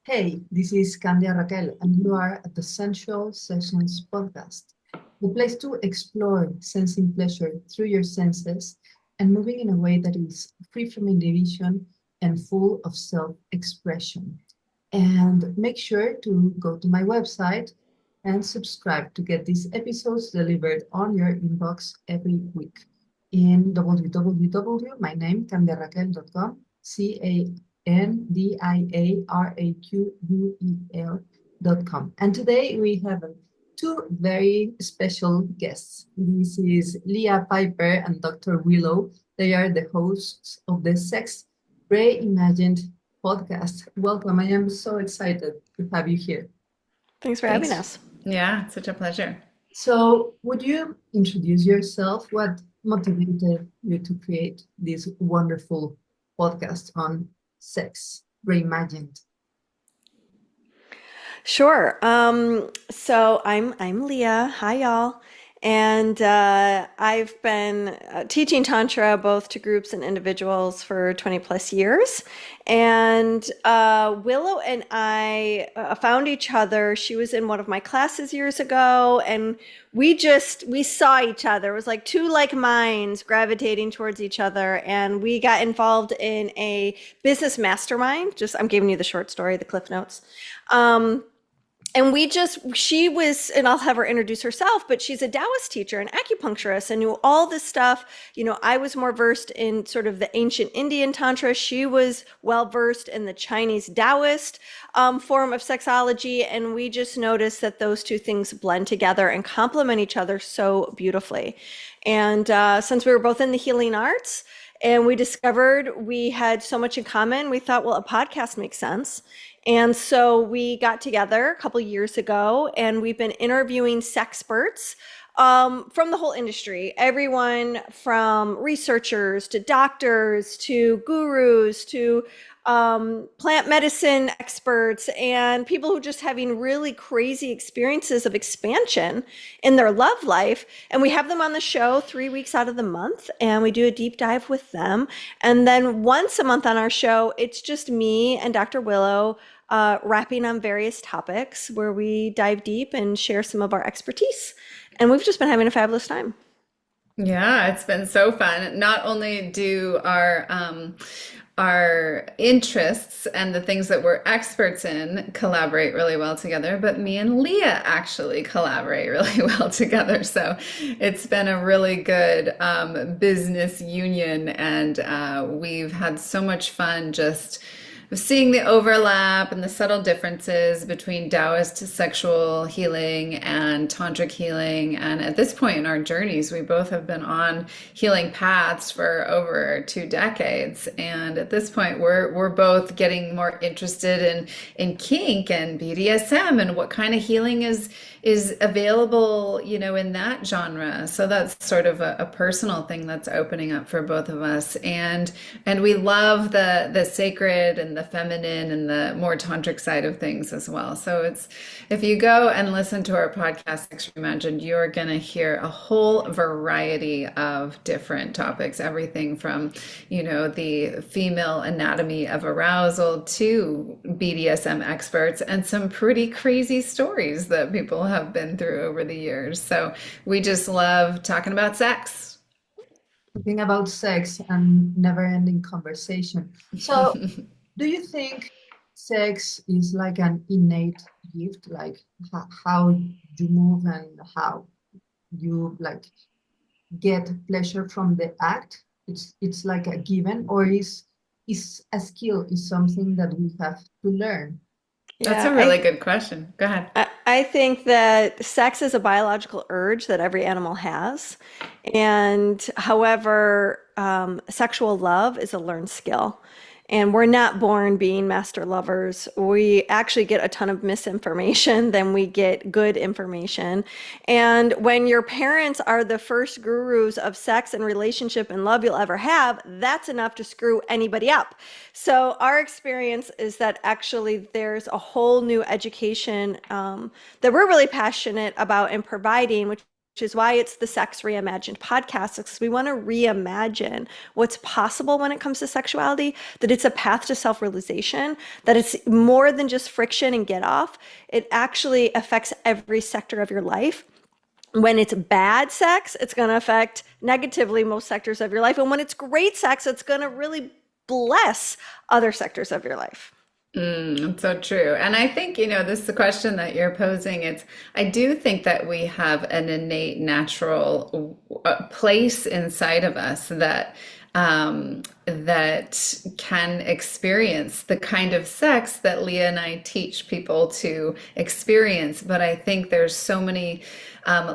Hey, this is Candia Raquel, and you are at the Sensual Sessions Podcast, the place to explore sensing pleasure through your senses and moving in a way that is free from inhibition and full of self expression. And make sure to go to my website and subscribe to get these episodes delivered on your inbox every week in www, my name, candiaraquel.com, candiaraquel.com. And today we have two very special guests. This is Leah Piper and Dr. Willow. They are the hosts of the Sex Reimagined Podcast. Welcome. I am so excited to have you here. Thanks for having Thanks. us. Yeah, such a pleasure. So, would you introduce yourself? What motivated you to create this wonderful podcast on sex reimagined? Sure. So I'm Leah. Hi, y'all. And I've been teaching Tantra both to groups and individuals for 20 plus years. And Willow and I found each other. She was in one of my classes years ago, and we saw each other. It was like two like minds gravitating towards each other, and we got involved in a business mastermind. Just I'm giving you the short story, the Cliff Notes. Um, she was, and I'll have her introduce herself, but she's a Taoist teacher, an acupuncturist, and knew all this stuff. I was more versed in sort of the ancient Indian Tantra. She was well versed in the Chinese Taoist form of sexology. And we just noticed that those two things blend together and complement each other so beautifully. And since we were both in the healing arts, and we discovered we had so much in common, we thought, well, a podcast makes sense. And so we got together a couple years ago, and we've been interviewing sexperts from the whole industry, everyone from researchers to doctors to gurus to plant medicine experts and people who are just having really crazy experiences of expansion in their love life. And we have them on the show 3 weeks out of the month, and we do a deep dive with them. And then once a month on our show, it's just me and Dr. Willow rapping on various topics where we dive deep and share some of our expertise. And we've just been having a fabulous time. Yeah, it's been so fun. Not only do our interests and the things that we're experts in collaborate really well together, but me and Leah actually collaborate really well together. So it's been a really good business union, and we've had so much fun just seeing the overlap and the subtle differences between Taoist sexual healing and tantric healing. And at this point in our journeys, we both have been on healing paths for over 2 decades. And at this point, we're both getting more interested in kink and BDSM and what kind of healing is available, in that genre. So that's sort of a personal thing that's opening up for both of us. And we love the sacred and the feminine and the more tantric side of things as well. So if you go and listen to our podcast, Sex Reimagined, you're going to hear a whole variety of different topics, everything from, the female anatomy of arousal to BDSM experts and some pretty crazy stories that people have been through over the years. So we just love talking about sex. Talking about sex and never-ending conversation. So, do you think sex is like an innate gift, like how you move and how you like get pleasure from the act? It's like a given, or is a skill, is something that we have to learn? That's Yeah, a really good question. Go ahead. I think that sex is a biological urge that every animal has. And however, sexual love is a learned skill. And we're not born being master lovers. We actually get a ton of misinformation than we get good information. And when your parents are the first gurus of sex and relationship and love you'll ever have, that's enough to screw anybody up. So our experience is that actually there's a whole new education that we're really passionate about and providing, which is why it's the Sex Reimagined Podcast, because we want to reimagine what's possible when it comes to sexuality, that it's a path to self-realization, that it's more than just friction and get off. It actually affects every sector of your life. When it's bad sex, it's going to affect negatively most sectors of your life. And when it's great sex, it's going to really bless other sectors of your life. So true. And I think, this is the question that you're posing. I do think that we have an innate natural place inside of us that can experience the kind of sex that Leah and I teach people to experience. But I think there's so many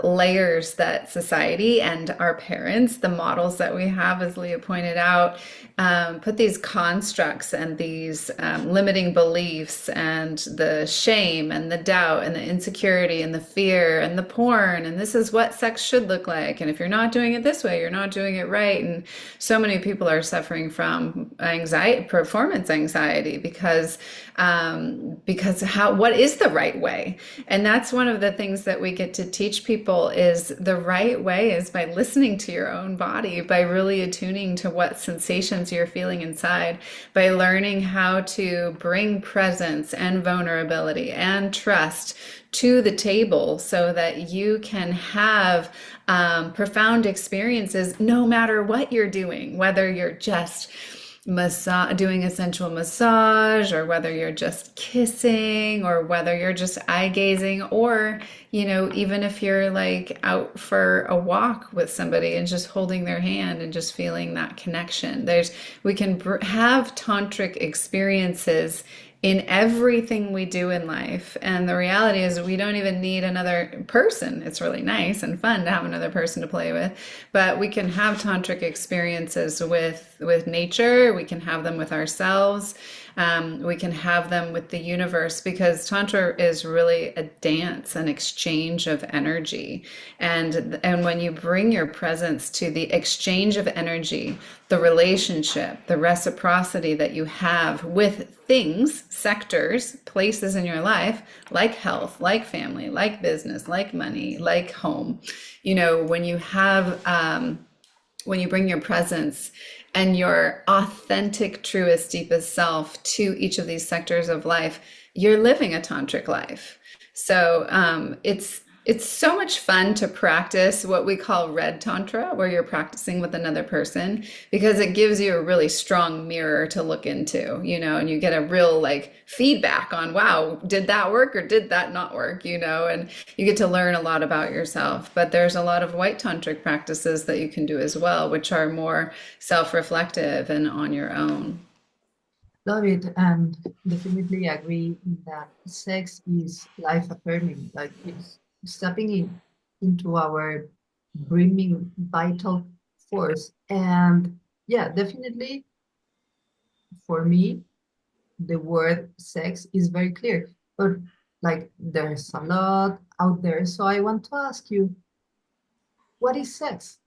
layers that society and our parents, the models that we have, as Leah pointed out, put these constructs and these limiting beliefs and the shame and the doubt and the insecurity and the fear and the porn. And this is what sex should look like. And if you're not doing it this way, you're not doing it right. And so many people are suffering from anxiety, performance anxiety, because what is the right way? And that's one of the things that we get to teach people is the right way is by listening to your own body, by really attuning to what sensations you're feeling inside, by learning how to bring presence and vulnerability and trust to the table so that you can have profound experiences no matter what you're doing, whether you're just doing a sensual massage, or whether you're just kissing, or whether you're just eye gazing, or even if you're like out for a walk with somebody and just holding their hand and just feeling that connection. We can have tantric experiences in everything we do in life. And the reality is we don't even need another person. It's really nice and fun to have another person to play with, but we can have tantric experiences with nature. We can have them with ourselves. We can have them with the universe, because Tantra is really a dance, an exchange of energy. And when you bring your presence to the exchange of energy, the relationship, the reciprocity that you have with things, sectors, places in your life, like health, like family, like business, like money, like home, when you bring your presence and your authentic, truest, deepest self to each of these sectors of life, you're living a tantric life. So it's so much fun to practice what we call red tantra, where you're practicing with another person, because it gives you a really strong mirror to look into, and you get a real feedback on, wow, did that work or did that not work, and you get to learn a lot about yourself. But there's a lot of white tantric practices that you can do as well, which are more self-reflective and on your own. Love it, and definitely agree that sex is life-affirming, it's stepping into our brimming vital force. And yeah, definitely for me, the word sex is very clear, but there's a lot out there. So I want to ask you, what is sex?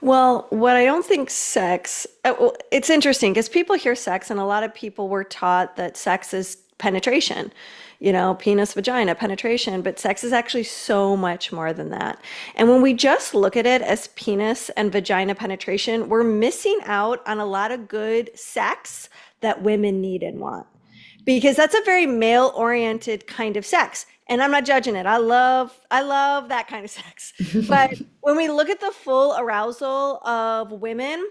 Well, what I don't think it's interesting because people hear sex, and a lot of people were taught that sex is penetration, penis, vagina, penetration, but sex is actually so much more than that. And when we just look at it as penis and vagina penetration, we're missing out on a lot of good sex that women need and want, because that's a very male-oriented kind of sex. And I'm not judging it. I love that kind of sex. But when we look at the full arousal of women,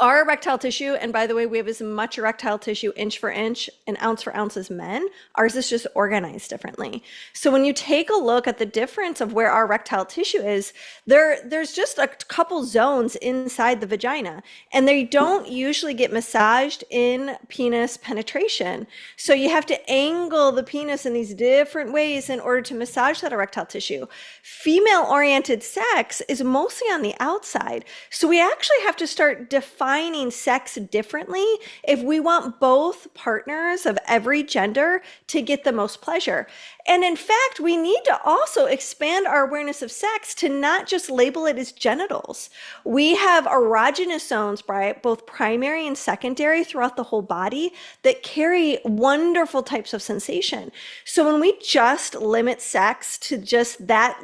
our erectile tissue, and by the way, we have as much erectile tissue inch for inch and ounce for ounce as men. Ours is just organized differently. So when you take a look at the difference of where our erectile tissue is, there's just a couple zones inside the vagina, and they don't usually get massaged in penis penetration. So you have to angle the penis in these different ways in order to massage that erectile tissue. Female-oriented sex is mostly on the outside. So we actually have to start defining defining sex differently if we want both partners of every gender to get the most pleasure. And in fact, we need to also expand our awareness of sex to not just label it as genitals. We have erogenous zones, right, both primary and secondary throughout the whole body that carry wonderful types of sensation. So when we just limit sex to just that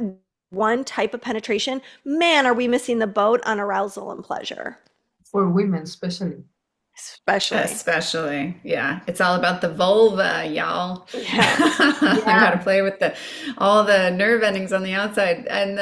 one type of penetration, man, are we missing the boat on arousal and pleasure. For women, especially. Especially, yeah. It's all about the vulva, y'all. Yeah. I gotta play with all the nerve endings on the outside. And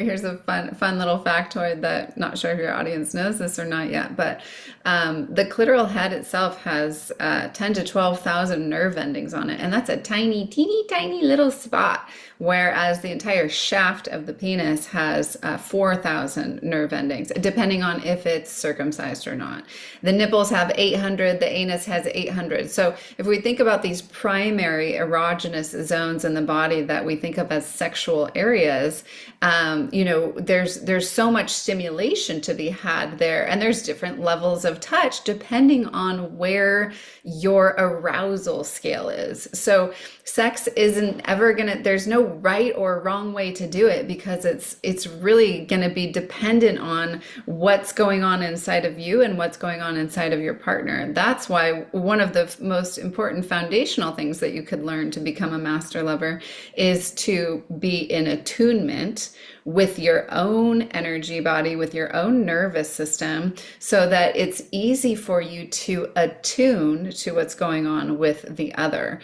here's a fun little factoid that not sure if your audience knows this or not yet, but the clitoral head itself has 10 to 12,000 nerve endings on it, and that's a tiny, teeny, tiny little spot. Whereas the entire shaft of the penis has 4,000 nerve endings, depending on if it's circumcised or not. The nipples have 800, the anus has 800. So if we think about these primary erogenous zones in the body that we think of as sexual areas, there's so much stimulation to be had there. And there's different levels of touch depending on where your arousal scale is. So sex isn't ever there's no right or wrong way to do it, because it's really going to be dependent on what's going on inside of you and what's going on inside of your partner. That's why one of the most important foundational things that you could learn to become a master lover is to be in attunement with your own energy body, with your own nervous system, so that it's easy for you to attune to what's going on with the other.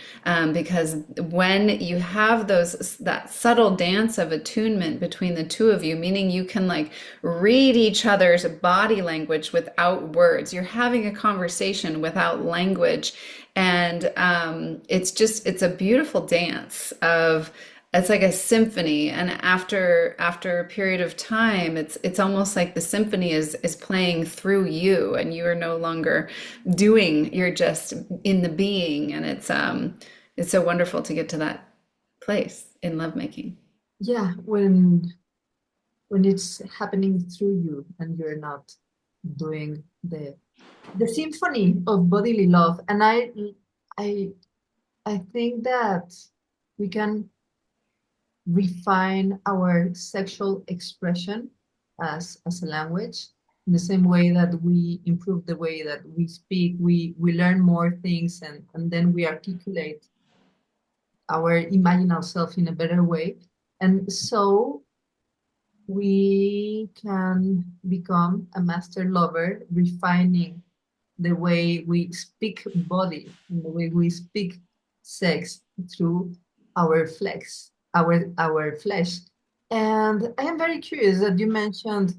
Because when you have that subtle dance of attunement between the two of you, meaning you can read each other's body language without words, you're having a conversation without language. And it's a beautiful dance of, it's like a symphony, and after a period of time, it's almost like the symphony is playing through you, and you are no longer doing, you're just in the being, and it's so wonderful to get to that place in lovemaking. Yeah, when it's happening through you and you're not doing the symphony of bodily love. And I think that we can refine our sexual expression as a language in the same way that we improve the way that we speak. We learn more things, and then we articulate imagine ourselves in a better way, and so we can become a master lover, refining the way we speak body and the way we speak sex through our flesh. And I am very curious that you mentioned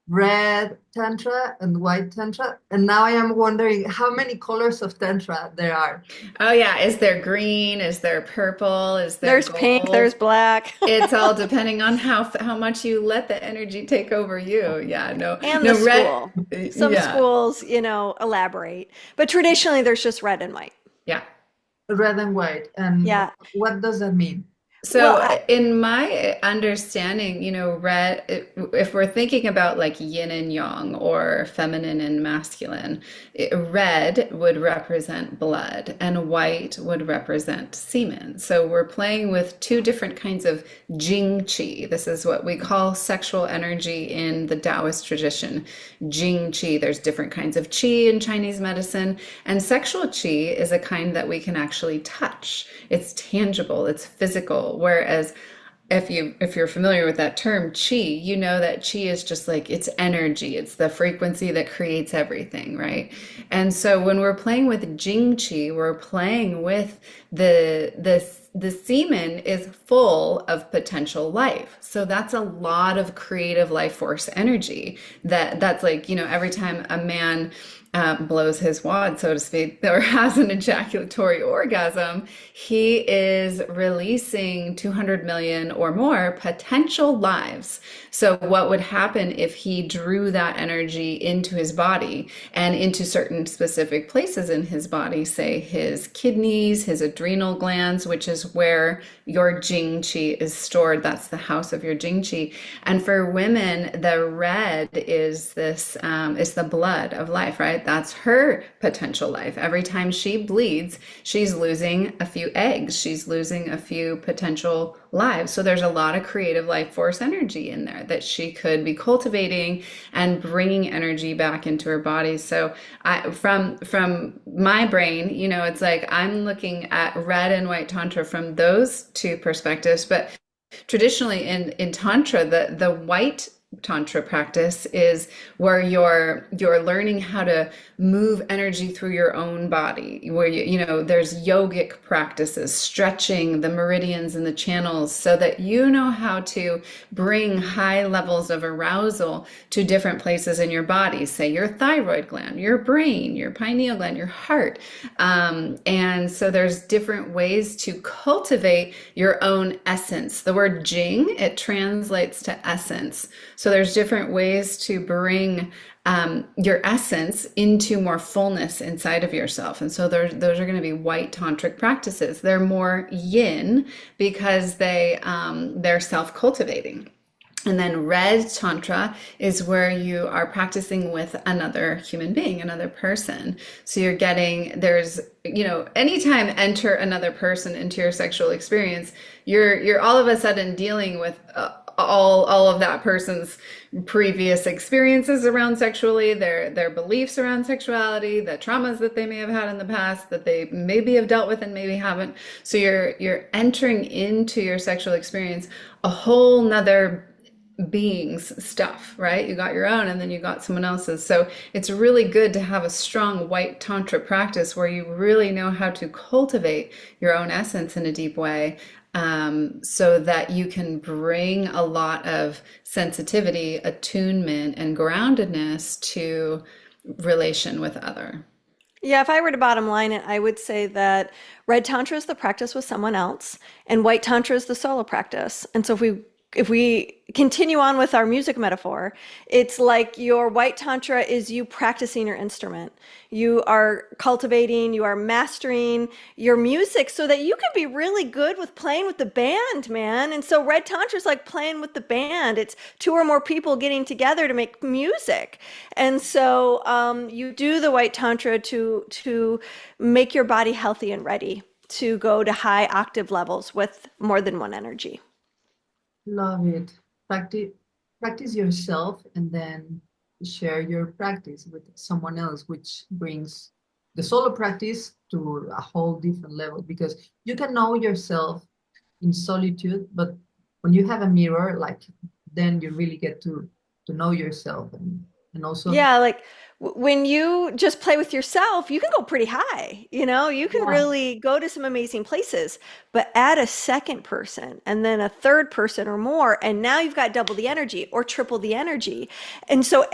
red tantra and white tantra, and now I am wondering how many colors of tantra there are. Oh yeah, is there green? Is there purple? There's gold? Pink, there's black. It's all depending on how much you let the energy take over you. Yeah, no, and no the red. school. Some schools, elaborate, but traditionally there's just red and white. Yeah, red and white. And yeah, what does that mean? So in my understanding, red, if we're thinking about yin and yang or feminine and masculine, red would represent blood and white would represent semen. So we're playing with two different kinds of Jing Qi. This is what we call sexual energy in the Taoist tradition. Jing Qi, there's different kinds of Qi in Chinese medicine, and sexual Qi is a kind that we can actually touch. It's tangible, it's physical. Whereas if you're familiar with that term Qi, you know that Qi is just it's energy, it's the frequency that creates everything, right? And so when we're playing with Jing Qi, we're playing with the semen is full of potential life. So that's a lot of creative life force energy that's every time a man blows his wad, so to speak, or has an ejaculatory orgasm, he is releasing 200 million or more potential lives. So what would happen if he drew that energy into his body and into certain specific places in his body, say his kidneys, his adrenal glands, which is where your Jing Qi is stored. That's the house of your Jing Qi. And for women, the red is is the blood of life, right? That's her potential life. Every time she bleeds, she's losing a few eggs. She's losing a few potential lives. So there's a lot of creative life force energy in there that she could be cultivating and bringing energy back into her body. So from my brain, it's like I'm looking at red and white tantra from those two perspectives. But traditionally in tantra, the white tantra practice is where you're learning how to move energy through your own body, where there's yogic practices, stretching the meridians and the channels so that you know how to bring high levels of arousal to different places in your body, say your thyroid gland, your brain, your pineal gland, your heart. And so there's different ways to cultivate your own essence. The word Jing, it translates to essence. So there's different ways to bring your essence into more fullness inside of yourself. And so those are going to be white tantric practices. They're more yin because they're self-cultivating. And then red tantra is where you are practicing with another human being, another person. So there's anytime enter another person into your sexual experience, you're all of a sudden dealing with all of that person's previous experiences around sexuality, their beliefs around sexuality, the traumas that they may have had in the past that they maybe have dealt with and maybe haven't. So you're entering into your sexual experience a whole nother being's stuff, right? You got your own and then you got someone else's. So it's really good to have a strong white tantra practice where you really know how to cultivate your own essence in a deep way, so that you can bring a lot of sensitivity, attunement, and groundedness to relation with other. Yeah, if I were to bottom line it, I would say that red tantra is the practice with someone else, and white tantra is the solo practice. And so if we continue on with our music metaphor, it's like your white tantra is you practicing your instrument. You are cultivating, you are mastering your music so that you can be really good with playing with the band, man. And so red tantra is like playing with the band. It's two or more people getting together to make music. And so you do the white tantra to make your body healthy and ready to go to high octave levels with more than one energy. Love it. Practice yourself and then share your practice with someone else, which brings the solo practice to a whole different level, because you can know yourself in solitude, but when you have a mirror, then you really get to know yourself and also. Yeah, like when you just play with yourself, you can go pretty high, you can really go to some amazing places, but add a second person and then a third person or more, and now you've got double the energy or triple the energy. And so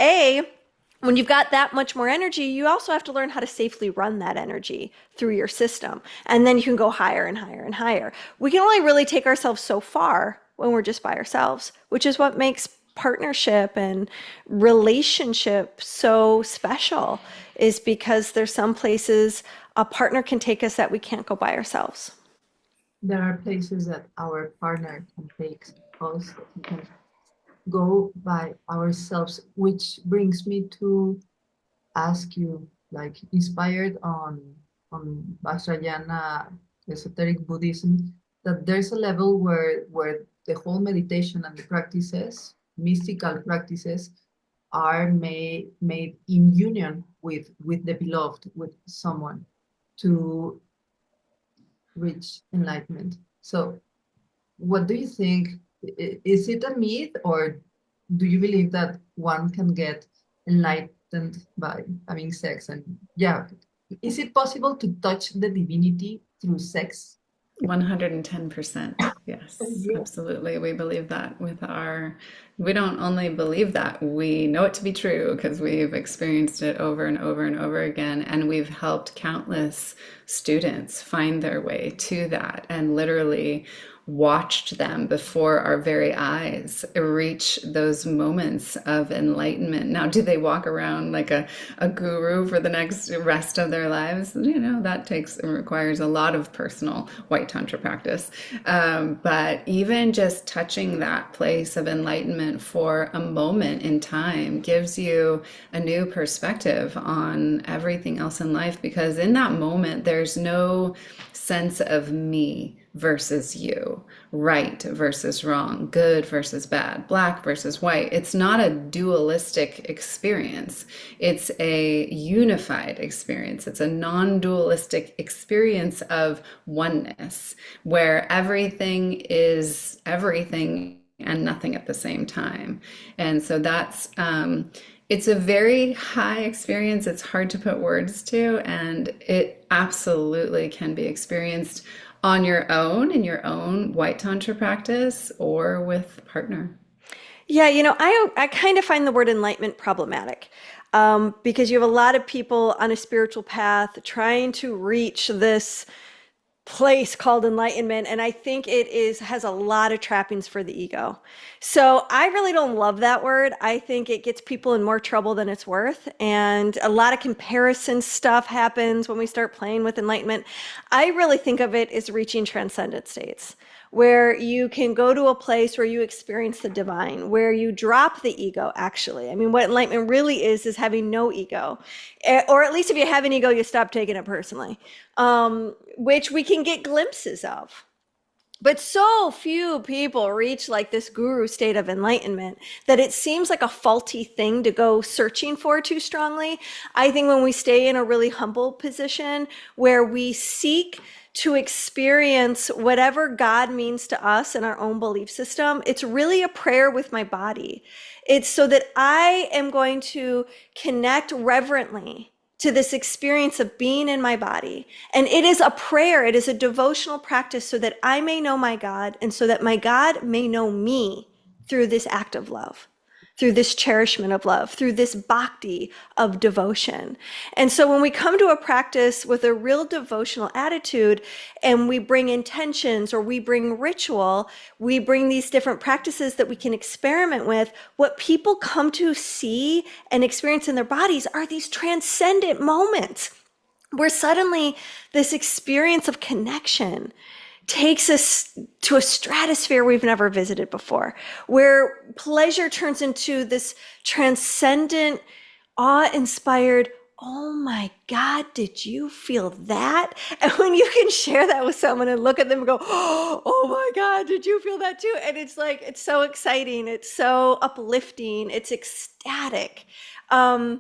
when you've got that much more energy, you also have to learn how to safely run that energy through your system. And then you can go higher and higher and higher. We can only really take ourselves so far when we're just by ourselves, which is what makes partnership and relationship so special, is because there's some places a partner can take us that we can't go by ourselves. There are places that our partner can take us that we can go by ourselves, which brings me to ask you, inspired on Vajrayana esoteric Buddhism, that there's a level where the whole meditation and the practices, mystical practices, are made in union with the beloved, with someone, to reach enlightenment. So what do you think? Is it a myth, or do you believe that one can get enlightened by having sex? And is it possible to touch the divinity through sex? 110%. Yes, Yeah. absolutely. We believe that we don't only believe that, we know it to be true because we've experienced it over and over and over again. And we've helped countless students find their way to that and literally watched them before our very eyes reach those moments of enlightenment. Now, do they walk around like a guru for the next rest of their lives? That requires a lot of personal white tantra practice. But even just touching that place of enlightenment for a moment in time gives you a new perspective on everything else in life, because in that moment, there's no sense of me versus you, right versus wrong, good versus bad, black versus white. It's not a dualistic experience. It's a unified experience. It's a non-dualistic experience of oneness, where everything is everything and nothing at the same time. And so that's it's a very high experience. It's hard to put words to, and it absolutely can be experienced on your own, in your own white tantra practice, or with a partner. Yeah, I kind of find the word enlightenment problematic, because you have a lot of people on a spiritual path trying to reach this place called enlightenment, and I think has a lot of trappings for the ego. So I really don't love that word. I think it gets people in more trouble than it's worth, and a lot of comparison stuff happens when we start playing with enlightenment. I really think of it as reaching transcendent states, where you can go to a place where you experience the divine, where you drop the ego, actually. I mean, what enlightenment really is having no ego. Or at least if you have an ego, you stop taking it personally, which we can get glimpses of. But so few people reach like this guru state of enlightenment that it seems like a faulty thing to go searching for too strongly. I think when we stay in a really humble position where we seek to experience whatever God means to us in our own belief system, it's really a prayer with my body. It's so that I am going to connect reverently to this experience of being in my body. And it is a prayer, it is a devotional practice so that I may know my God and so that my God may know me through this act of love, through this cherishment of love, through this bhakti of devotion. And so when we come to a practice with a real devotional attitude and we bring intentions or we bring ritual, we bring these different practices that we can experiment with, what people come to see and experience in their bodies are these transcendent moments where suddenly this experience of connection takes us to a stratosphere we've never visited before, where pleasure turns into this transcendent, awe-inspired, oh my God, did you feel that? And when you can share that with someone and look at them and go, oh my God, did you feel that too? And it's like, it's so exciting. It's so uplifting. It's ecstatic. And,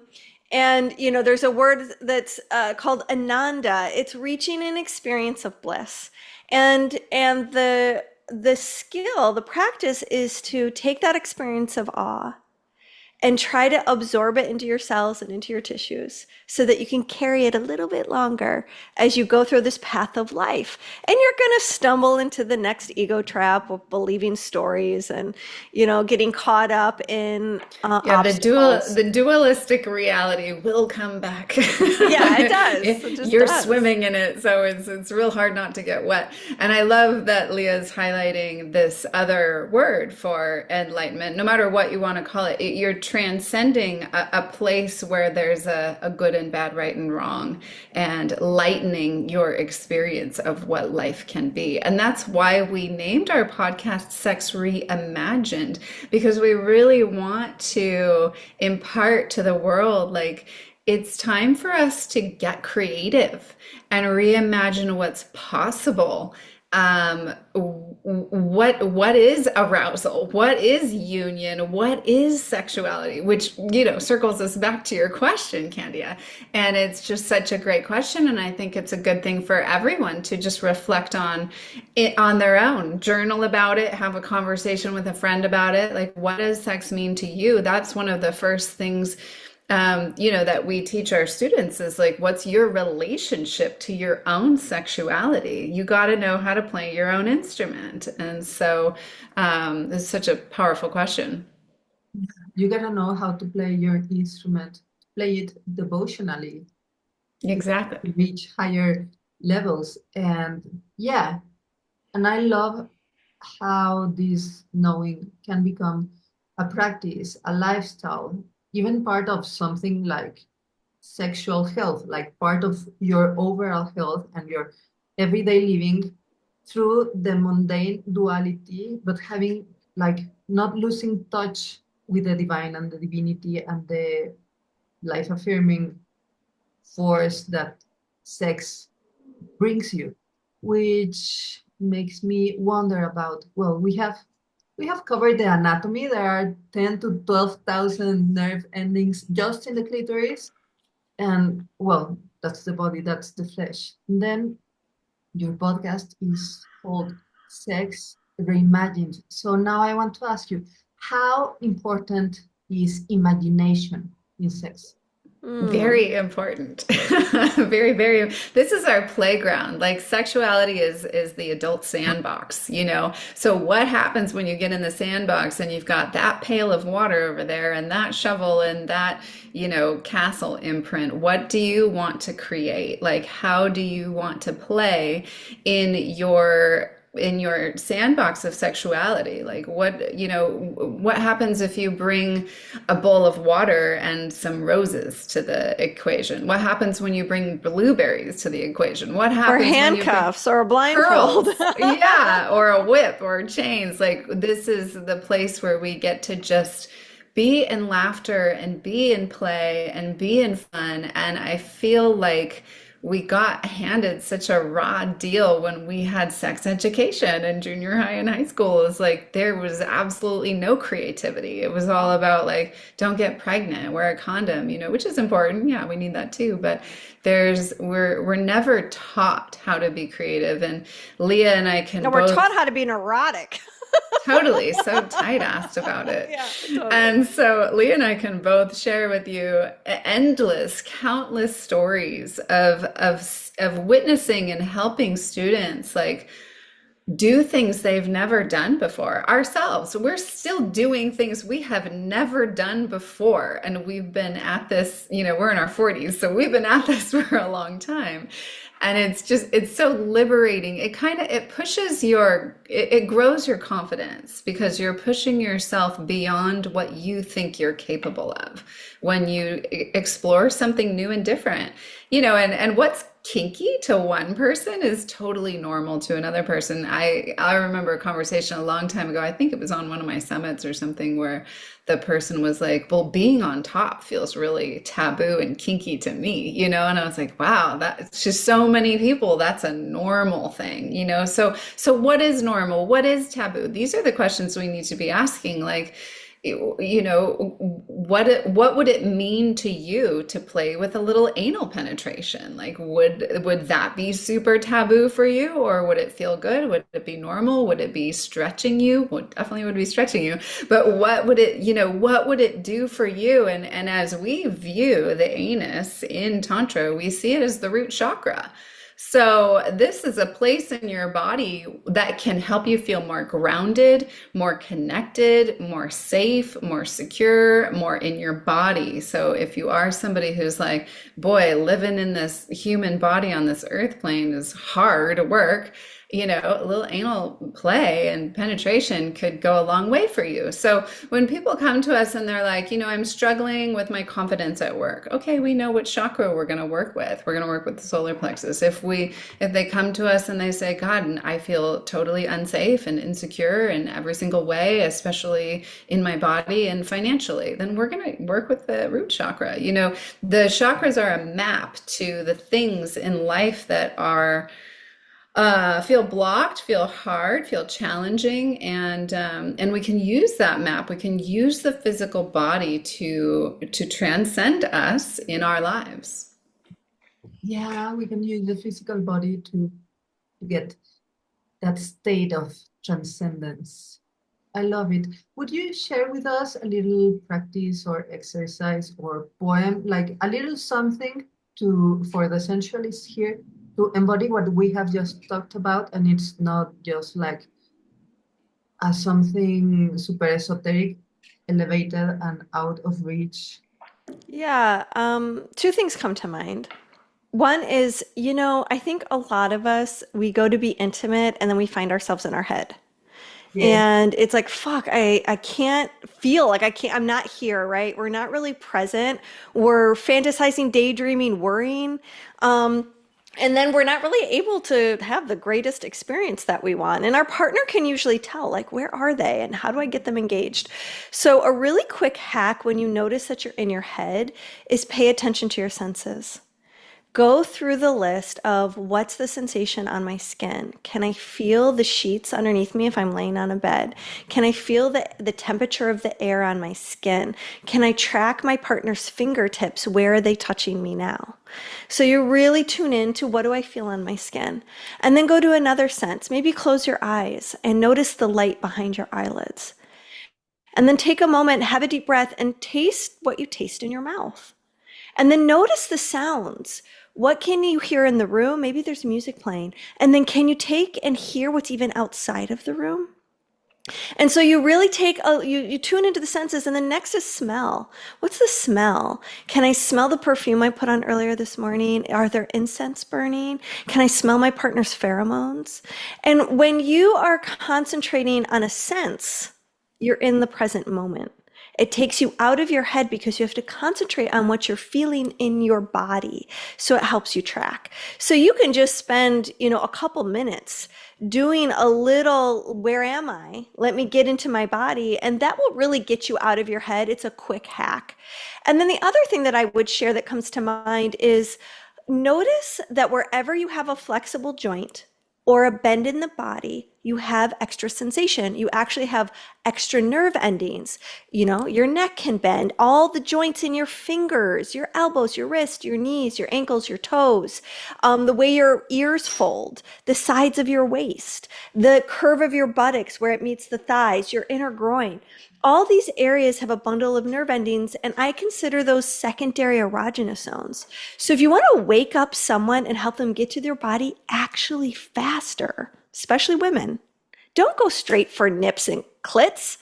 there's a word that's called ananda. It's reaching an experience of bliss. And the skill, the practice is to take that experience of awe and try to absorb it into your cells and into your tissues so that you can carry it a little bit longer as you go through this path of life. And you're going to stumble into the next ego trap of believing stories and, getting caught up in obstacles. The dualistic reality will come back. Yeah, it does. You're swimming in it, so it's real hard not to get wet. And I love that Leah's highlighting this other word for enlightenment. No matter what you want to call it, you're transcending a place where there's a good and bad, right and wrong, and lightening your experience of what life can be. And that's why we named our podcast Sex Reimagined, because we really want to impart to the world, like, it's time for us to get creative and reimagine what's possible. What is arousal? What is union? What is sexuality? Which, circles us back to your question, Candia. And it's just such a great question. And I think it's a good thing for everyone to just reflect on it on their own, journal about it, have a conversation with a friend about it. Like, what does sex mean to you? That's one of the first things that we teach our students is like, what's your relationship to your own sexuality? You got to know how to play your own instrument. And so it's such a powerful question. You gotta know how to play your instrument, play it devotionally, Exactly. to reach higher levels. And yeah, and I love how this knowing can become a practice, a lifestyle, even part of something like sexual health, like part of your overall health and your everyday living through the mundane duality, but having like not losing touch with the divine and the divinity and the life affirming force that sex brings you, which makes me wonder about, well, we have covered the anatomy. There are 10 to 12,000 nerve endings just in the clitoris. And well, that's the body, that's the flesh. And then your podcast is called Sex Reimagined. So now I want to ask you, how important is imagination in sex? Very important. Very, very. This is our playground. Like sexuality is the adult sandbox, you know? So what happens when you get in the sandbox and you've got that pail of water over there and that shovel and that, castle imprint? What do you want to create? Like, how do you want to play in your sandbox of sexuality? Like what happens if you bring a bowl of water and some roses to the equation? What happens when you bring blueberries to the equation? What happens or handcuffs or a blindfold? Yeah, or a whip or chains. Like this is the place where we get to just be in laughter and be in play and be in fun. And I feel like we got handed such a raw deal when we had sex education in junior high and high school. It's like there was absolutely no creativity. It was all about like, don't get pregnant, wear a condom, which is important. Yeah, we need that too. But we're never taught how to be creative. And Leah and I can we're taught how to be neurotic. Totally, so tight-assed about it. Yeah, totally. And so Leah and I can both share with you endless, countless stories of witnessing and helping students like do things they've never done before. Ourselves, we're still doing things we have never done before, and we've been at this, we're in our 40s, so we've been at this for a long time. And it's so liberating. It pushes it grows your confidence because you're pushing yourself beyond what you think you're capable of when you explore something new and different, and what's kinky to one person is totally normal to another person. I remember a conversation a long time ago. I think it was on one of my summits or something where the person was like, well, being on top feels really taboo and kinky to me, and I was like, wow, that's just so many people. That's a normal thing, so what is normal? What is taboo? These are the questions we need to be asking. Like, what would it mean to you to play with a little anal penetration? Like, would that be super taboo for you, or would it feel good? Would it be normal? Would it be stretching you? Well, definitely would be stretching you. But what would it do for you? And as we view the anus in Tantra, we see it as the root chakra. So this is a place in your body that can help you feel more grounded, more connected, more safe, more secure, more in your body. So if you are somebody who's like, boy, living in this human body on this earth plane is hard work, a little anal play and penetration could go a long way for you. So when people come to us and they're like, I'm struggling with my confidence at work. Okay, we know which chakra we're going to work with. We're going to work with the solar plexus. If they come to us and they say, God, I feel totally unsafe and insecure in every single way, especially in my body and financially, then we're going to work with the root chakra. The chakras are a map to the things in life that are feel blocked, feel hard, feel challenging, and we can use that map. We can use the physical body to transcend us in our lives. Yeah, we can use the physical body to get that state of transcendence. I love it. Would you share with us a little practice or exercise or poem, like a little something to for the sensualists here to embody what we have just talked about, and it's not just like something super esoteric, elevated, and out of reach. Yeah, two things come to mind. One is, I think a lot of us, we go to be intimate and then we find ourselves in our head. Yeah. And it's like, fuck, I can't feel like I'm not here, right? We're not really present. We're fantasizing, daydreaming, worrying. Um, and then we're not really able to have the greatest experience that we want. And our partner can usually tell, like, where are they and how do I get them engaged? So, a really quick hack when you notice that you're in your head is pay attention to your senses. Go through the list of what's the sensation on my skin? Can I feel the sheets underneath me if I'm laying on a bed? Can I feel the temperature of the air on my skin? Can I track my partner's fingertips? Where are they touching me now? So you really tune in to what do I feel on my skin? And then go to another sense. Maybe close your eyes and notice the light behind your eyelids. And then take a moment, have a deep breath, and taste what you taste in your mouth. And then notice the sounds. What can you hear in the room? Maybe there's music playing. And then can you take and hear what's even outside of the room? And so you really you tune into the senses, and then next is smell. What's the smell? Can I smell the perfume I put on earlier this morning? Are there incense burning? Can I smell my partner's pheromones? And when you are concentrating on a sense, you're in the present moment. It takes you out of your head because you have to concentrate on what you're feeling in your body. So it helps you track. So you can just spend, a couple minutes doing a little, where am I? Let me get into my body. And that will really get you out of your head. It's a quick hack. And then the other thing that I would share that comes to mind is notice that wherever you have a flexible joint or a bend in the body, you have extra sensation. You actually have extra nerve endings. Your neck can bend, all the joints in your fingers, your elbows, your wrists, your knees, your ankles, your toes, the way your ears fold, the sides of your waist, the curve of your buttocks where it meets the thighs, your inner groin. All these areas have a bundle of nerve endings, and I consider those secondary erogenous zones. So if you want to wake up someone and help them get to their body actually faster, especially women, don't go straight for nips and clits.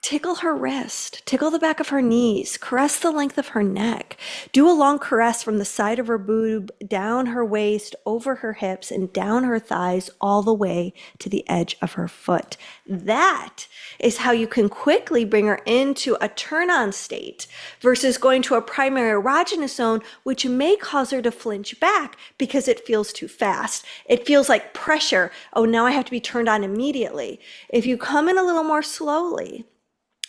Tickle her wrist, tickle the back of her knees, caress the length of her neck. Do a long caress from the side of her boob, down her waist, over her hips, and down her thighs, all the way to the edge of her foot. That is how you can quickly bring her into a turn-on state versus going to a primary erogenous zone, which may cause her to flinch back because it feels too fast. It feels like pressure. Oh, now I have to be turned on immediately. If you come in a little more slowly,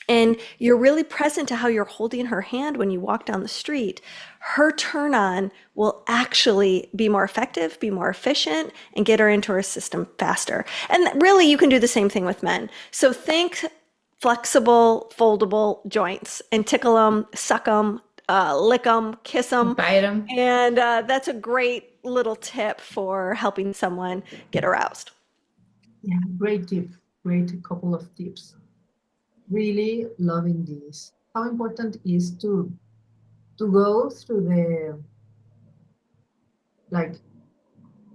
and you're really present to how you're holding her hand when you walk down the street, her turn on will actually be more effective, be more efficient, and get her into her system faster. And really, you can do the same thing with men. So think flexible, foldable joints and tickle them, suck them, lick them, kiss them. Bite them. And that's a great little tip for helping someone get aroused. Yeah, great tip. Great couple of tips. Really loving this. How important is to go through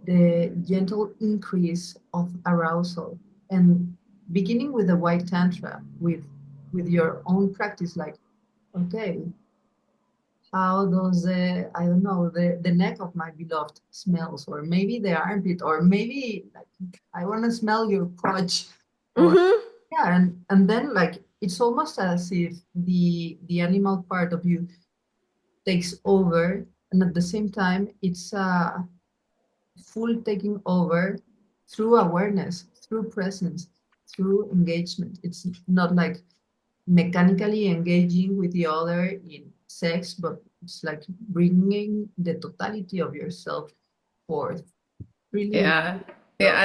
the gentle increase of arousal, and beginning with the white tantra with your own practice, like, okay, how does I don't know, the neck of my beloved smells, or maybe the armpit, or maybe like I want to smell your crotch, or yeah, and then like it's almost as if the animal part of you takes over, and at the same time it's a full taking over through awareness, through presence, through engagement. It's not like mechanically engaging with the other in sex, but it's like bringing the totality of yourself forth. Really. Yeah. Yeah,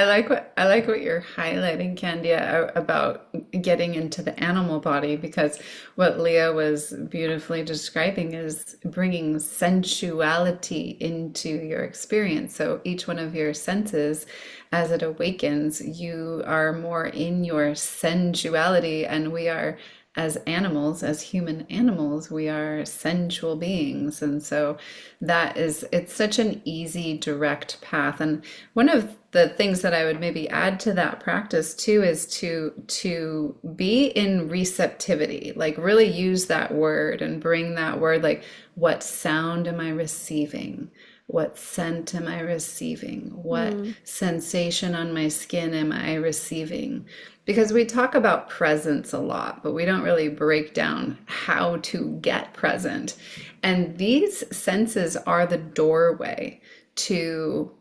I like what you're highlighting, Candia, about getting into the animal body, because what Leah was beautifully describing is bringing sensuality into your experience. So each one of your senses, as it awakens, you are more in your sensuality, and we are, as animals, as human animals, we are sensual beings. And so it's such an easy, direct path. And one of the things that I would maybe add to that practice too is to be in receptivity, like really use that word and bring that word, like, what sound am I receiving? What scent am I receiving? What sensation on my skin am I receiving? Because we talk about presence a lot, but we don't really break down how to get present. And these senses are the doorway to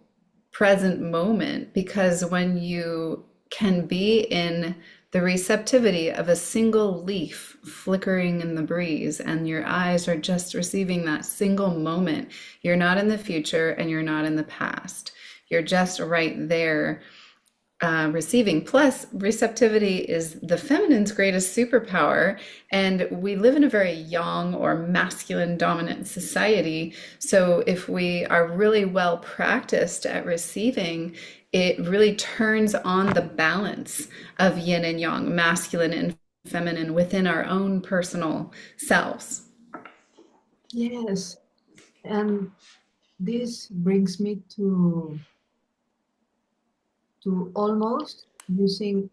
present moment, because when you can be in the receptivity of a single leaf flickering in the breeze, and your eyes are just receiving that single moment, you're not in the future and you're not in the past. You're just right there receiving. Plus, receptivity is the feminine's greatest superpower, and we live in a very yang or masculine dominant society. So if we are really well practiced at receiving, it really turns on the balance of yin and yang, masculine and feminine, within our own personal selves. Yes. And this brings me to almost using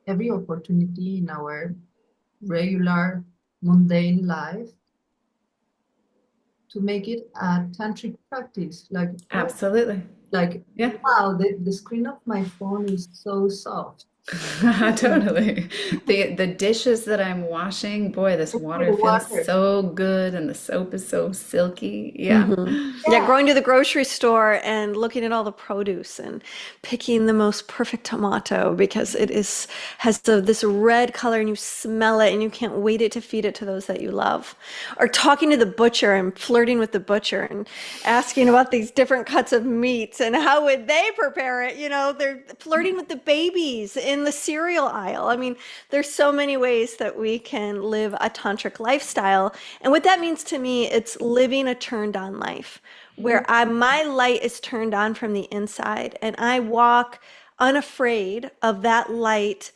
every opportunity in our regular mundane life to make it a tantric practice. Like, Absolutely. like, Yeah. wow, the screen of my phone is so soft. Totally. The dishes that I'm washing, boy, this water feels so good, and the soap is so silky. Yeah. Yeah, going to the grocery store and looking at all the produce and picking the most perfect tomato because has this red color, and you smell it and you can't wait to feed it to those that you love. Or talking to the butcher and flirting with the butcher and asking about these different cuts of meats and how would they prepare it. They're flirting with the babies in the cereal aisle. I mean, there's so many ways that we can live a tantric lifestyle. And what that means to me, it's living a turned on life where my light is turned on from the inside, and I walk unafraid of that light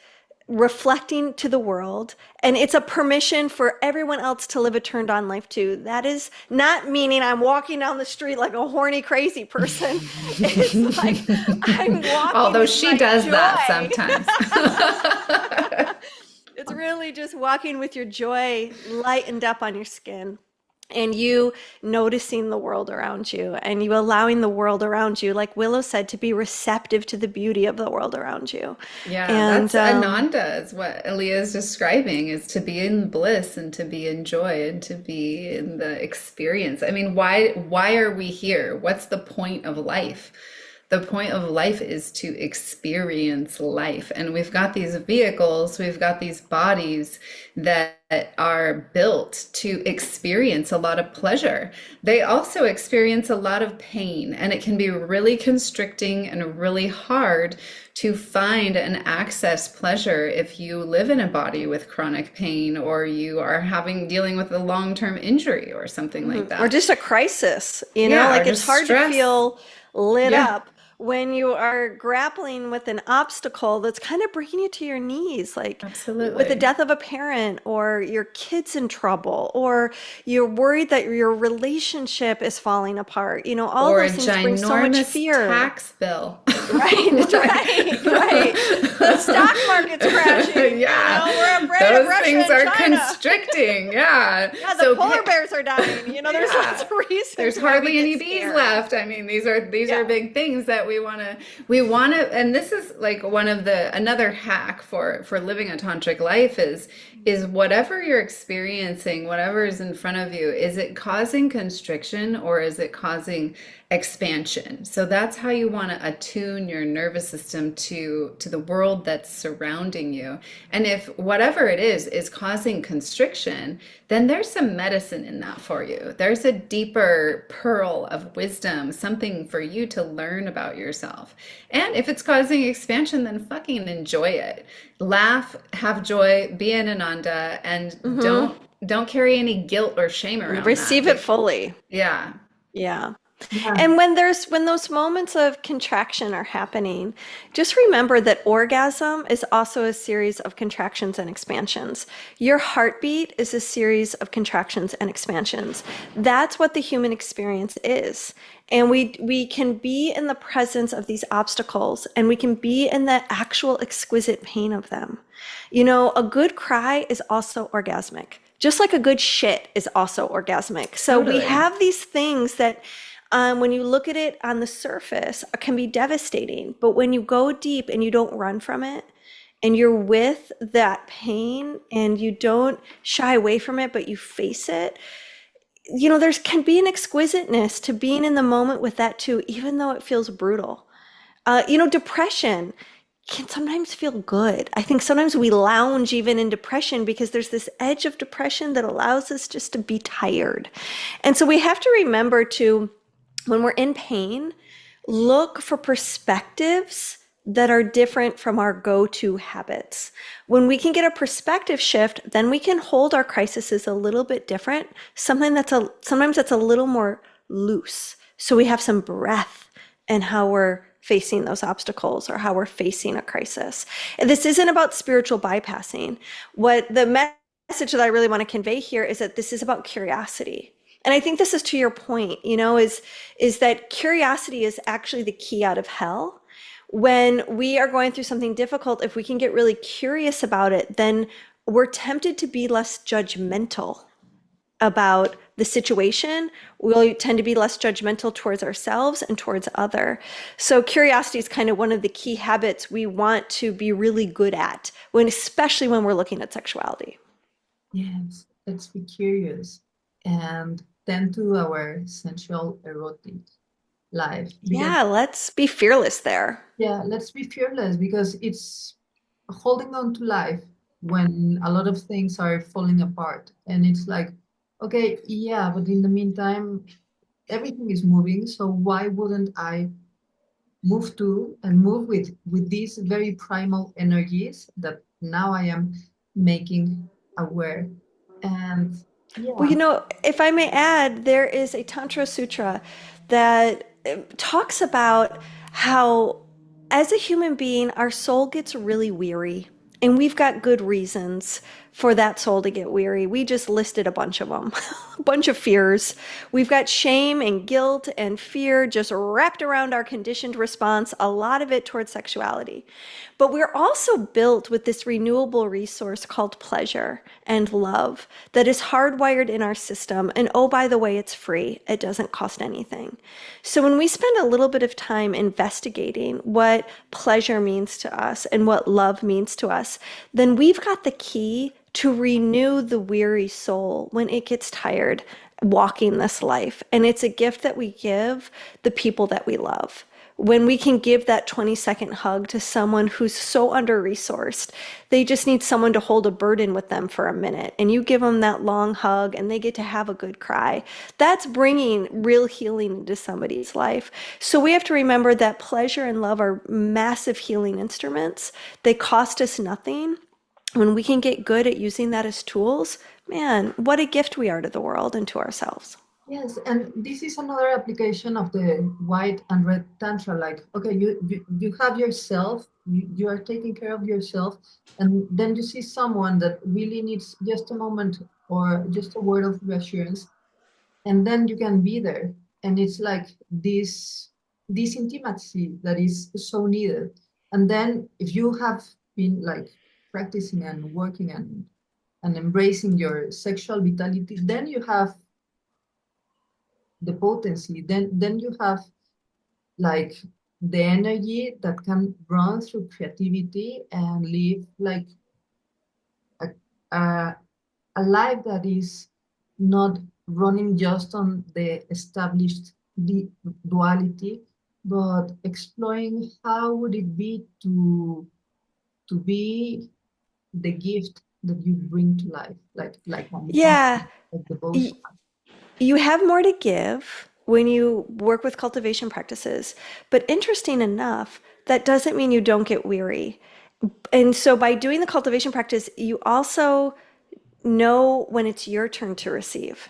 reflecting to the world, and it's a permission for everyone else to live a turned on life too. That is not meaning I'm walking down the street like a horny crazy person. It's like I'm walking, although she does joy. That sometimes. It's really just walking with your joy lightened up on your skin, and you noticing the world around you, and you allowing the world around you, like Willow said, to be receptive to the beauty of the world around you. Yeah, and that's Ananda, is what Leah is describing, is to be in bliss and to be in joy and to be in the experience. I mean, why are we here? What's the point of life? The point of life is to experience life. And we've got these vehicles, we've got these bodies that are built to experience a lot of pleasure. They also experience a lot of pain, and it can be really constricting and really hard to find and access pleasure if you live in a body with chronic pain, or you are dealing with a long-term injury or something like that. Or just a crisis, like it's hard stress. to feel lit up when you are grappling with an obstacle that's kind of bringing you to your knees, like Absolutely. with the death of a parent, or your kid's in trouble, or you're worried that your relationship is falling apart. All or those things bring so much fear. Tax bill. Right. The stock market's crashing. Yeah. We're afraid of Those Russia things and are China. Constricting. Yeah. Yeah, the polar bears are dying. There's lots of reasons. There's hardly any bees left. I mean, these are big things that we want to, and this is like another hack for living a tantric life is whatever you're experiencing, whatever is in front of you, is it causing constriction or is it causing expansion. So that's how you want to attune your nervous system to the world that's surrounding you. And if whatever it is causing constriction, then there's some medicine in that for you. There's a deeper pearl of wisdom, something for you to learn about yourself. And if it's causing expansion, then fucking enjoy it. Laugh, have joy, be an Ananda, and Mm-hmm. don't carry any guilt or shame around Receive that. it fully. Yeah. Yeah. Yeah. And when those moments of contraction are happening, just remember that orgasm is also a series of contractions and expansions. Your heartbeat is a series of contractions and expansions. That's what the human experience is. And we can be in the presence of these obstacles, and we can be in the actual exquisite pain of them. You know, a good cry is also orgasmic, just like a good shit is also orgasmic. So we Totally. have these things that when you look at it on the surface, can be devastating. But when you go deep and you don't run from it, and you're with that pain and you don't shy away from it, but you face it, you know, there's can be an exquisiteness to being in the moment with that too, even though it feels brutal. You know, depression can sometimes feel good. I think sometimes we lounge even in depression because there's this edge of depression that allows us just to be tired. And so we have to remember to, when we're in pain, look for perspectives that are different from our go-to habits. When we can get a perspective shift, then we can hold our crises a little bit different. Sometimes that's a little more loose. So we have some breath in how we're facing those obstacles or how we're facing a crisis. And this isn't about spiritual bypassing. What the message that I really want to convey here is that this is about curiosity. And I think this is to your point, you know, is that curiosity is actually the key out of hell. When we are going through something difficult, if we can get really curious about it, then we're tempted to be less judgmental about the situation. We'll tend to be less judgmental towards ourselves and towards other. So curiosity is kind of one of the key habits we want to be really good at, especially when we're looking at sexuality. Yes, let's be curious and tend to our sensual erotic life. Yeah, let's be fearless there. Yeah, let's be fearless because it's holding on to life when a lot of things are falling apart. And it's like, okay, yeah, but in the meantime, everything is moving. So why wouldn't I move to and move with these very primal energies that now I am making aware? And Well, yeah, you know, if I may add, there is a Tantra Sutra that talks about how, as a human being, our soul gets really weary. And we've got good reasons for that soul to get weary. We just listed a bunch of them, a bunch of fears. We've got shame and guilt and fear just wrapped around our conditioned response, a lot of it towards sexuality. But we're also built with this renewable resource called pleasure and love that is hardwired in our system. And oh, by the way, it's free. It doesn't cost anything. So when we spend a little bit of time investigating what pleasure means to us and what love means to us, then we've got the key to renew the weary soul when it gets tired walking this life. And it's a gift that we give the people that we love. When we can give that 20-second hug to someone who's so under-resourced, they just need someone to hold a burden with them for a minute, and you give them that long hug and they get to have a good cry. That's bringing real healing into somebody's life. So we have to remember that pleasure and love are massive healing instruments. They cost us nothing. When we can get good at using that as tools, man, what a gift we are to the world and to ourselves. yes, and this is another application of the white and red tantra. Like, okay, you have yourself, you are taking care of yourself, and then you see someone that really needs just a moment or just a word of reassurance, and then you can be there. And it's like this intimacy that is so needed. And then if you have been like practicing and working and embracing your sexual vitality, then you have the potency, then you have like the energy that can run through creativity and live like a, a, a life that is not running just on the established the duality, but exploring how would it be to be the gift that you bring to life, like Yeah. like y- devotion. You have more to give when you work with cultivation practices. But interesting enough, that doesn't mean you don't get weary. And so by doing the cultivation practice, you also know when it's your turn to receive,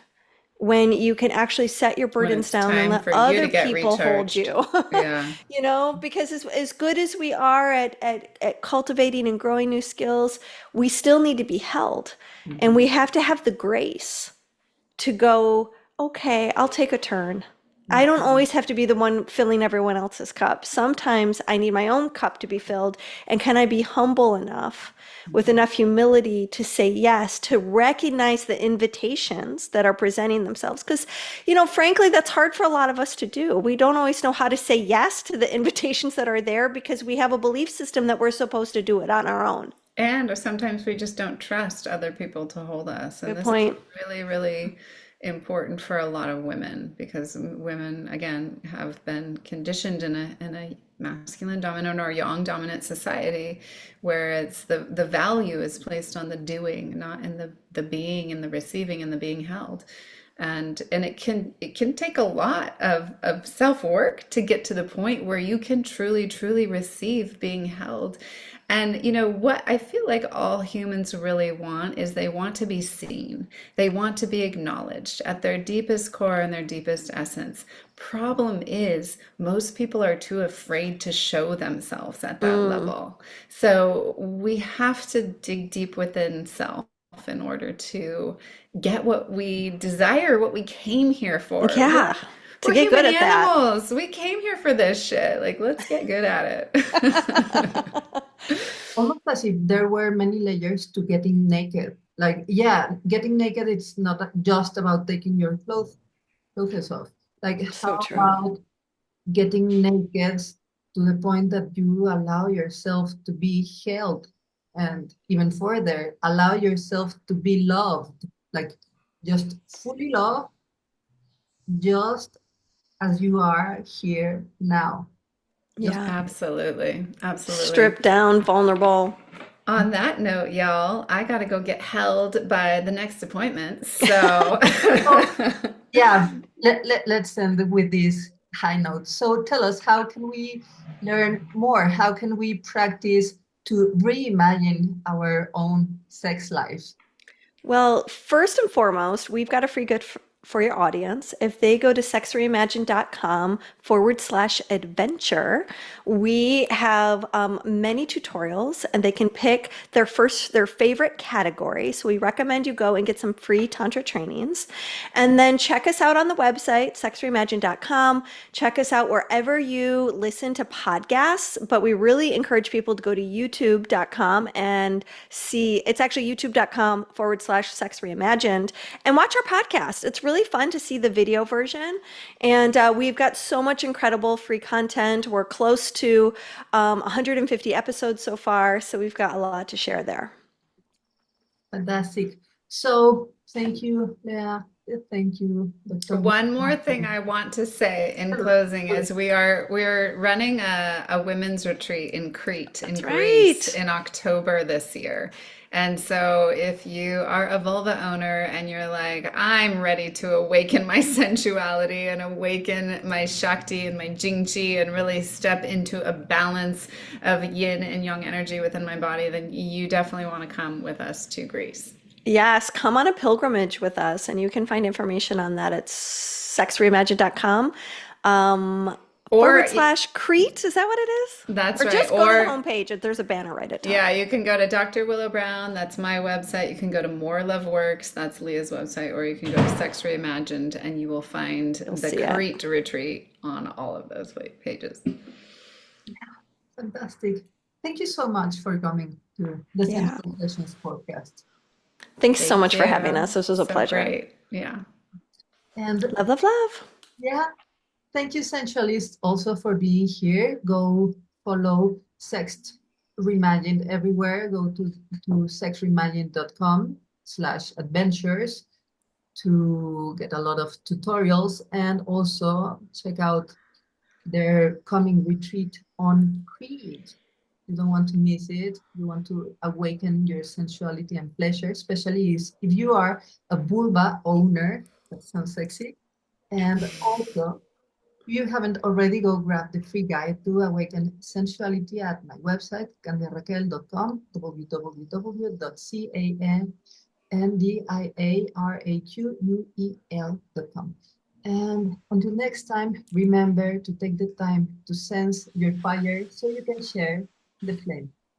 when you can actually set your When burdens it's down and time let for you to other get people hold recharged. you. Yeah. You know, because as good as we are at cultivating and growing new skills, we still need to be held. And we have to have the grace to go, okay, I'll take a turn. I don't always have to be the one filling everyone else's cup. Sometimes I need my own cup to be filled. And can I be humble enough, with enough humility to say yes, to recognize the invitations that are presenting themselves? Because, you know, frankly, that's hard for a lot of us to do. We don't always know how to say yes to the invitations that are there because we have a belief system that we're supposed to do it on our own. And or sometimes we just don't trust other people to hold us. And Good this is point. really, really important for a lot of women because women, again, have been conditioned in a masculine dominant or yang dominant society where it's the value is placed on the doing, not in the being and the receiving and the being held. And it can take a lot of self-work to get to the point where you can truly, truly receive being held. And you know what I feel like all humans really want is they want to be seen. They want to be acknowledged at their deepest core and their deepest essence. Problem is, most people are too afraid to show themselves at that Mm, level. So we have to dig deep within self in order to get what we desire, what we came here for. yeah, to We're get human good at that. animals. We came here for this shit. Like, let's get good at it. Almost as if there were many layers to getting naked. Like, yeah, getting naked, it's not just about taking your clothes off. Like, So how true. about getting naked to the point that you allow yourself to be held, and even further, allow yourself to be loved, like just fully loved, just as you are here now. Just Yeah. Absolutely. Absolutely. Stripped down, vulnerable. On that note, y'all, I got to go get held by the next appointment. So, so, yeah, let's end with this high note. So tell us, how can we learn more? How can we practice to reimagine our own sex lives? Well, first and foremost, we've got a free good for your audience. If they go to sexreimagined.com/adventure, we have many tutorials and they can pick their favorite category. So we recommend you go and get some free Tantra trainings. And then check us out on the website, sexreimagined.com. Check us out wherever you listen to podcasts, but we really encourage people to go to youtube.com and see, it's actually youtube.com/Sex Reimagined and watch our podcast. It's really fun to see the video version. And we've got so much incredible free content. We're close to 150 episodes so far. So we've got a lot to share there. Fantastic. So thank you, Leah. Thank you, Dr. one more thing I want to say in closing is we're running a women's retreat in Crete in That's Greece right. in October this year. And so if you are a vulva owner and you're like, I'm ready to awaken my sensuality and awaken my Shakti and my Jingqi and really step into a balance of yin and yang energy within my body, then you definitely want to come with us to Greece. Yes, come on a pilgrimage with us, and you can find information on that at sexreimagined.com. Or /Crete, is that what it is? that's Or right. just go to the Or homepage. There's a banner right at top. yeah, you can go to Dr. Willow Brown. That's my website. You can go to More Love Works. That's Leah's website. Or you can go to Sex Reimagined and you will find You'll the see it. Crete retreat on all of those pages. Fantastic. Thank you so much for coming to the Yeah. Sensual Sessions podcast. Thanks so Thank much for having you. us. This was a So pleasure. great. Yeah. And Love, love, love. yeah, thank you, Sensualists, also for being here. Go follow Sex Reimagined everywhere. Go to sexreimagined.com/adventures. to get a lot of tutorials, and also check out their coming retreat on Creed. You don't want to miss it. You want to awaken your sensuality and pleasure, especially if you are a vulva owner. That sounds sexy. And also, if you haven't already, go grab the free guide to awaken sensuality at my website, candiaraquel.com, www.candiaraquel.com. And until next time, remember to take the time to sense your fire so you can share the flame.